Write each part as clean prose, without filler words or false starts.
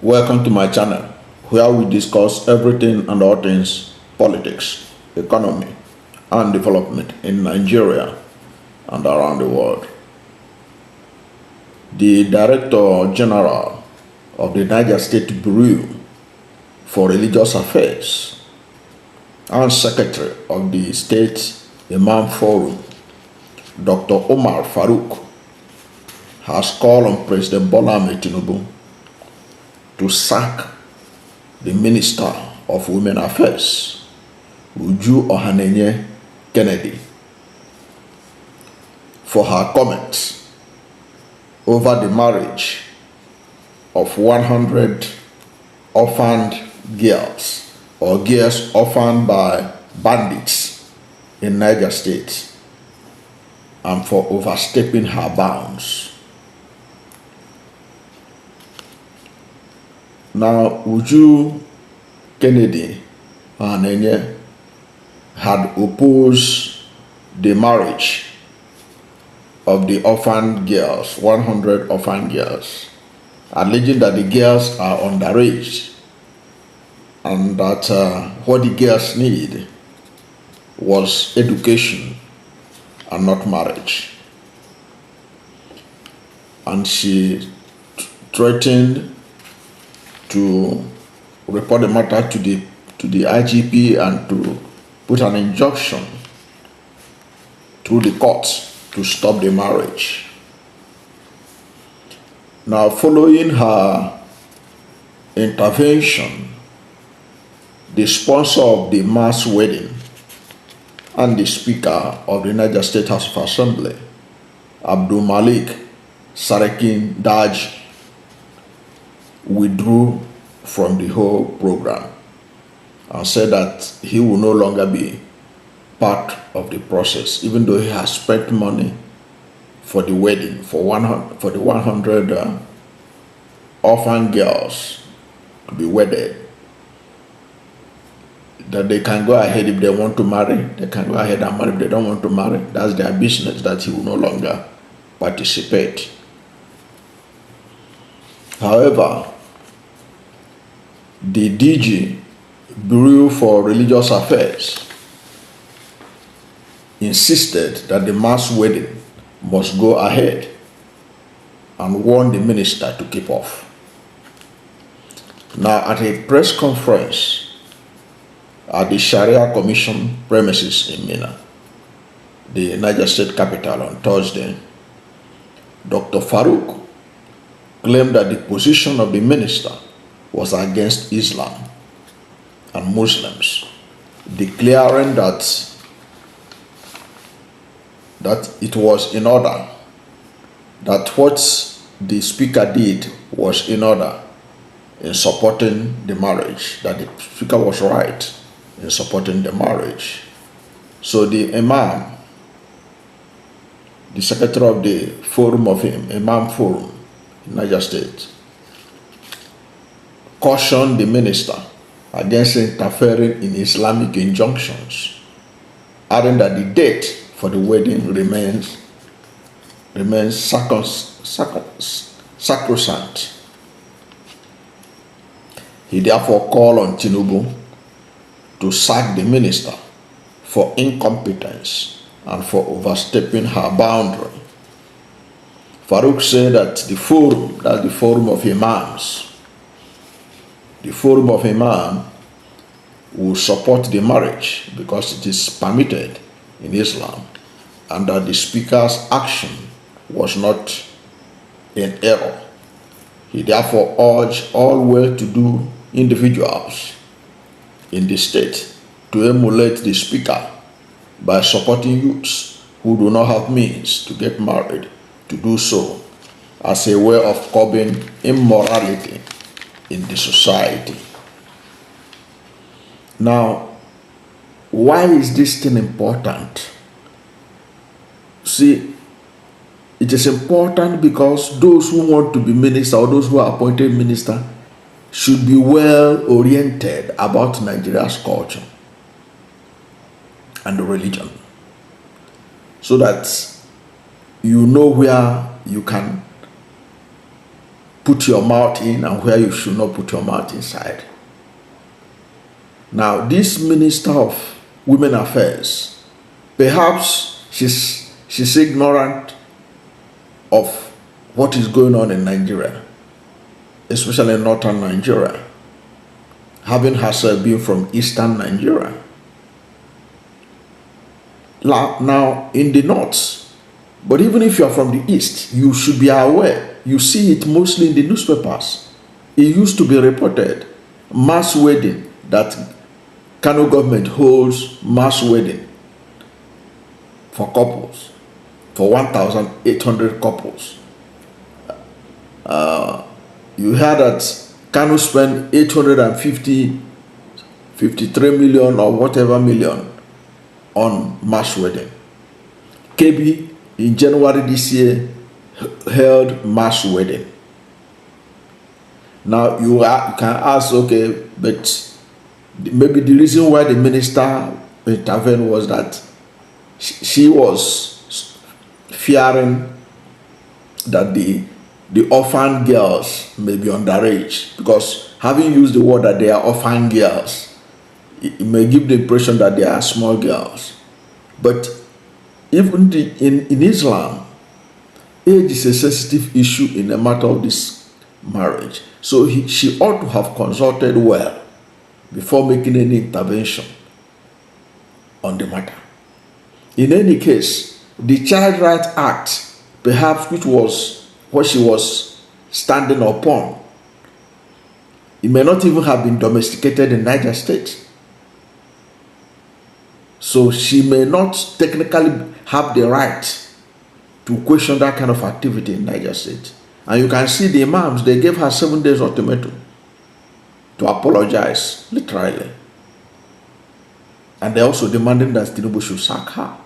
Welcome to my channel, where we discuss everything and all things politics, economy, and development in Nigeria and around the world. The Director General of the Niger State Bureau for Religious Affairs and Secretary of the State Imam Forum, Dr. Umar Farouk, has called on President Bola Ahmed Tinubu to sack the Minister of Women Affairs, Uju Ohanneye Kennedy, for her comments over the marriage of 100 orphaned girls or girls orphaned by bandits in Niger State, and for overstepping her bounds. Now, Uju Kennedy Ohanneye had opposed the marriage of the orphaned girls, 100 orphaned girls, alleging that the girls are underage and that what the girls need was education and not marriage. And she threatened to report the matter to the IGP and to put an injunction through the courts to stop the marriage. Now, following her intervention, the sponsor of the mass wedding and the Speaker of the Niger State House of Assembly, Abdulmalik, Sarkin, Daji, withdrew from the whole program and said that he will no longer be part of the process, even though he has spent money for the wedding for the 100 orphan girls to be wedded. That they can go ahead if they want to marry, they can go ahead and marry. If they don't want to marry, that's their business. That he will no longer participate. However, the Daji Bureau for Religious Affairs insisted that the mass wedding must go ahead and warned the minister to keep off. Now, at a press conference at the Sharia Commission premises in Mina, the Niger State capital, on Thursday, Dr. Farouk claimed that the position of the minister was against Islam and Muslims, declaring that it was in order, that what the speaker did was in order in supporting the marriage, that the speaker was right in supporting the marriage. So the Imam, the secretary of the Forum of Imam Forum in Niger State, cautioned the minister against interfering in Islamic injunctions, adding that the date for the wedding remains sacrosanct. He therefore called on Tinubu to sack the minister for incompetence and for overstepping her boundary. Farouk said that the forum, that's the Forum of Imams, the Forum of Imam will support the marriage because it is permitted in Islam, and that the speaker's action was not in error. He therefore urged all well-to-do individuals in the state to emulate the speaker by supporting youths who do not have means to get married to do so, as a way of curbing immorality in the society. Now, why is this thing important? See, it is important because those who want to be minister or those who are appointed minister should be well oriented about Nigeria's culture and religion, so that you know where you can put your mouth in and where you should not put your mouth inside. Now, this Minister of Women Affairs, perhaps she's ignorant of what is going on in Nigeria, especially in northern Nigeria, having herself been from eastern Nigeria. Now, in the north, but even if you are from the east, you should be aware. You see it mostly in the newspapers. It used to be reported, mass wedding, that Kano government holds mass wedding for couples, for 1,800 couples. You heard that Kano spent 53 million or whatever million on mass wedding. KB in January this year held mass wedding. Now you can ask, okay, but maybe the reason why the minister intervened was that she was fearing that the orphan girls may be underage, because having used the word that they are orphan girls, it may give the impression that they are small girls. But even in Islam, age is a sensitive issue in the matter of this marriage. So she ought to have consulted well before making any intervention on the matter. In any case, the Child Rights Act, perhaps, which was what she was standing upon, it may not even have been domesticated in Niger State. So she may not technically have the right to question that kind of activity in Niger State. And you can see the imams, they gave her 7 days ultimatum to apologize, literally. And they also demanded that Tinubu should sack her.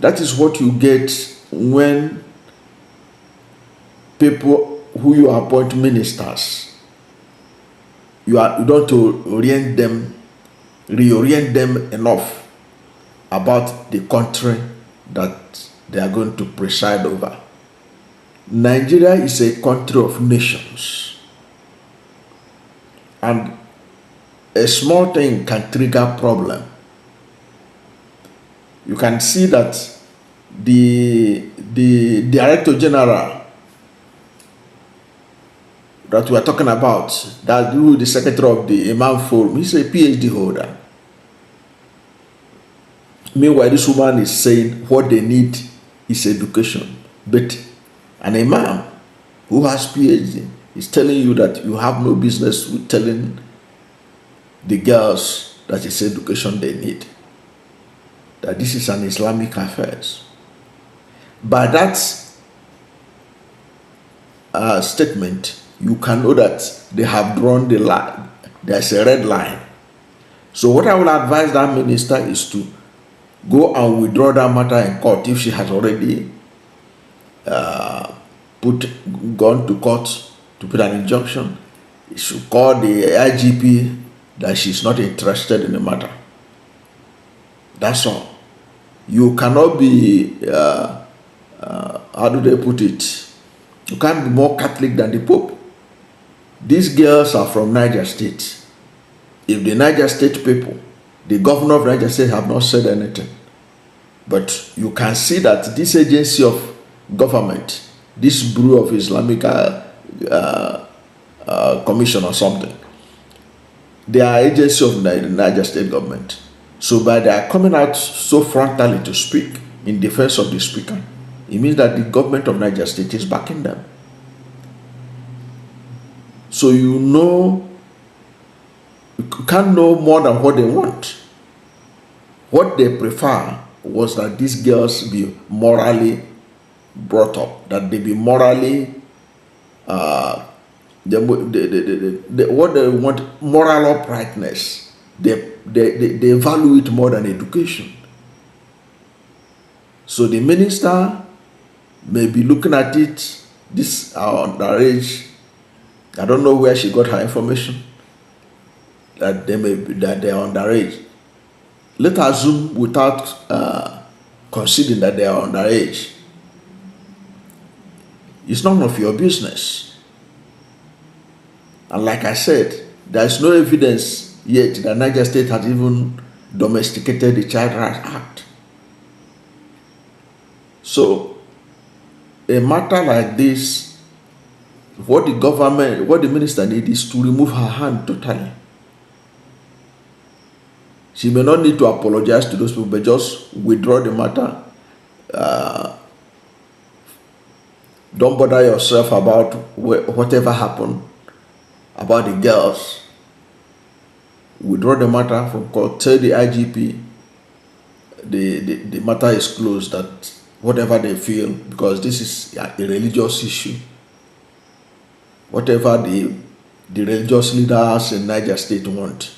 That is what you get when people who you appoint ministers, you don't reorient them enough about the country that they are going to preside over. Nigeria is a country of nations, and a small thing can trigger problem. You can see that the Director General that we are talking about, that who the Secretary of the Imam Forum, he's a PhD holder. Meanwhile, this woman is saying what they need is education. But an Imam who has PhD is telling you that you have no business with telling the girls that it's education they need, that this is an Islamic affair. By that statement, you can know that they have drawn the line. There's a red line. So what I will advise that minister is to go and withdraw that matter in court if she has already gone to court to put an injunction. She should call the IGP that she's not interested in the matter. That's all. You cannot be, how do they put it? You can't be more Catholic than the Pope. These girls are from Niger State. If the Niger State people, the governor of Niger State, have not said anything, but you can see that this agency of government, this Bureau of Islamic Commission or something, they are agency of the Niger State government. So by they are coming out so frontally to speak in defense of the speaker, it means that the government of Niger State is backing them. So you can't know more than what they want. What they prefer was that these girls be morally brought up, that they be morally, what they want, moral uprightness. They value it more than education. So the minister may be looking at it, this underage. I don't know where she got her information that they are underage. Let us assume without considering that they are underage. It's none of your business. And like I said, there is no evidence yet that Niger State has even domesticated the Child Rights Act. So, a matter like this, what the minister needs is to remove her hand totally. She may not need to apologize to those people, but just withdraw the matter. Don't bother yourself about whatever happened about the girls. Withdraw the matter from court. Tell the IGP the matter is closed, that whatever they feel, because this is a religious issue. Whatever the religious leaders in Niger State want,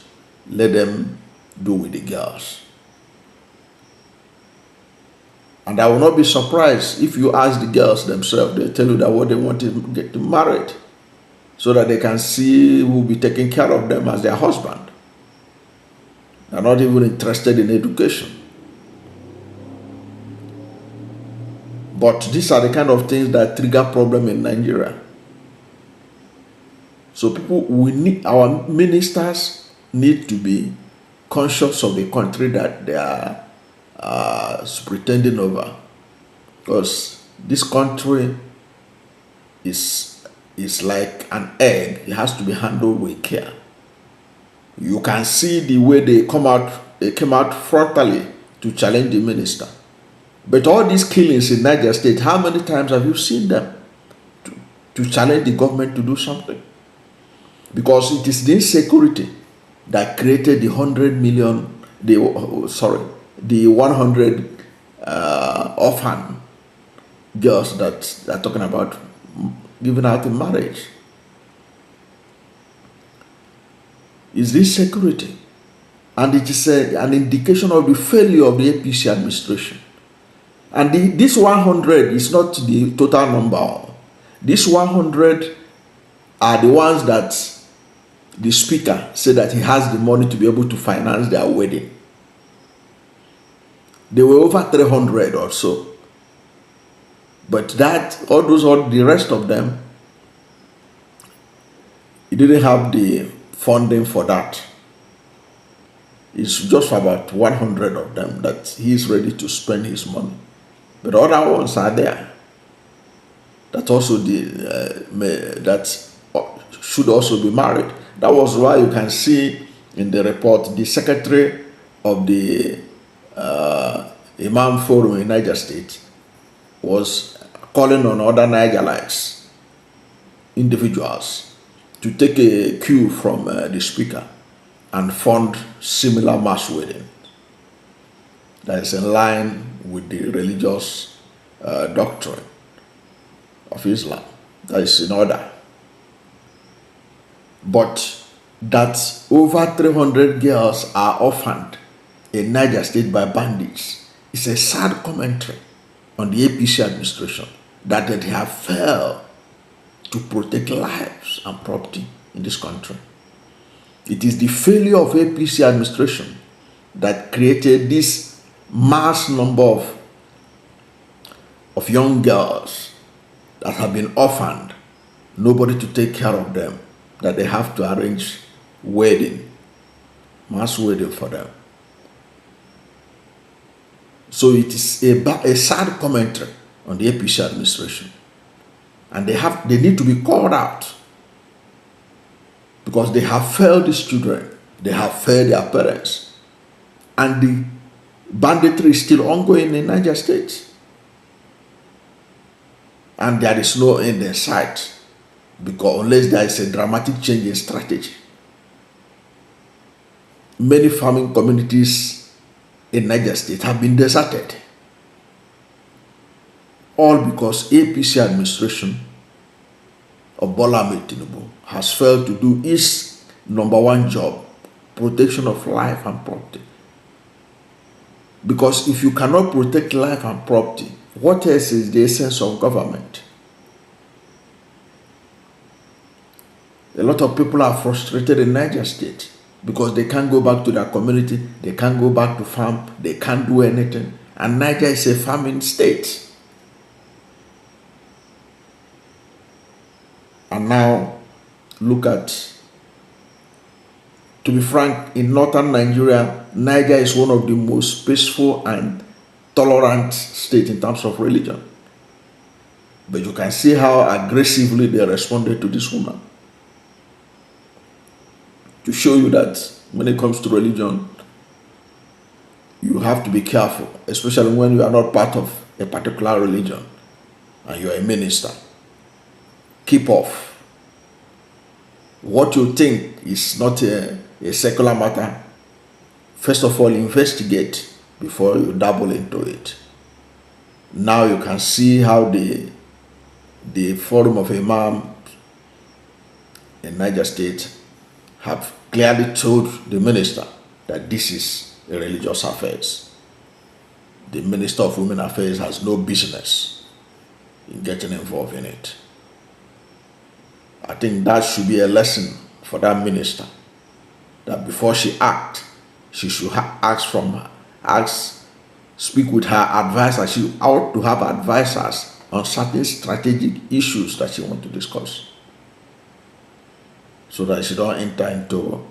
let them do with the girls. And I will not be surprised if you ask the girls themselves, they tell you that what they want is get married, so that they can see who will be taking care of them as their husband. They're not even interested in education. But these are the kind of things that trigger problem in Nigeria. So our ministers need to be conscious of the country that they are pretending over, because this country is like an egg. It has to be handled with care. You can see the way they came out frontally to challenge the minister. But all these killings in Niger State, how many times have you seen them to challenge the government to do something? Because it is the insecurity that created the 100 orphan girls that are talking about giving out in marriage. Is this security? And it is an indication of the failure of the APC administration. And this 100 is not the total number. These 100 are the ones that the speaker said that he has the money to be able to finance their wedding. There were over 300 or so. But all the rest of them, he didn't have the funding for that. It's just about 100 of them that he is ready to spend his money. But other ones are there. That also that should also be married. That was why you can see in the report the secretary of the Imam Forum in Niger State was calling on other Nigerites, individuals, to take a cue from the speaker and fund similar mass wedding that is in line with the religious doctrine of Islam. That is in order. But that over 300 girls are orphaned in Niger State by bandits is a sad commentary on the APC administration, that they have failed to protect lives and property in this country. It is the failure of APC administration that created this mass number of young girls that have been orphaned, nobody to take care of them, that they have to arrange mass wedding for them. So it is a sad commentary on the APC administration. And they need to be called out, because they have failed these children, they have failed their parents, and the banditry is still ongoing in Niger State. And there is no end in sight, because unless there is a dramatic change in strategy. Many farming communities in Niger State have been deserted, all because APC administration of Bola Ahmed Tinubu has failed to do its number one job, protection of life and property. Because if you cannot protect life and property, what else is the essence of government? A lot of people are frustrated in Niger State because they can't go back to their community, they can't go back to farm, they can't do anything. And Niger is a farming state. And now look at, to be frank, in northern Nigeria, Niger is one of the most peaceful and tolerant states in terms of religion. But you can see how aggressively they responded to this woman. To show you that when it comes to religion, you have to be careful, especially when you are not part of a particular religion and you are a minister. Keep off. What you think is not a secular matter, first of all, investigate before you dabble into it. Now you can see how the Forum of Imam in Niger State have clearly told the minister that this is a religious affairs. The Minister of Women Affairs has no business in getting involved in it. I think that should be a lesson for that minister, that before she acts, she should speak with her advisor. She ought to have advisors on certain strategic issues that she wants to discuss, so that she don't enter into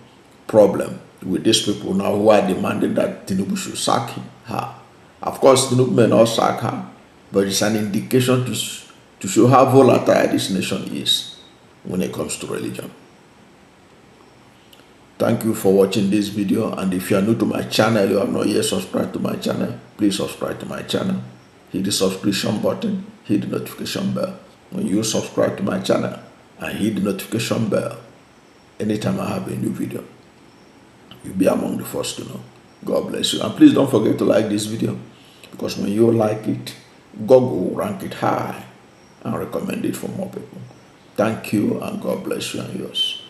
problem with these people now who are demanding that Tinubu should sack her. Of course, Tinubu may not sack her, but it's an indication to show how volatile this nation is when it comes to religion. Thank you for watching this video, and if you are new to my channel, you have not yet subscribed to my channel, please subscribe to my channel. Hit the subscription button, hit the notification bell. When you subscribe to my channel and hit the notification bell, anytime I have a new video, you'll be among the first to know. God bless you. And please don't forget to like this video, because when you like it, Google will rank it high and recommend it for more people. Thank you, and God bless you and yours.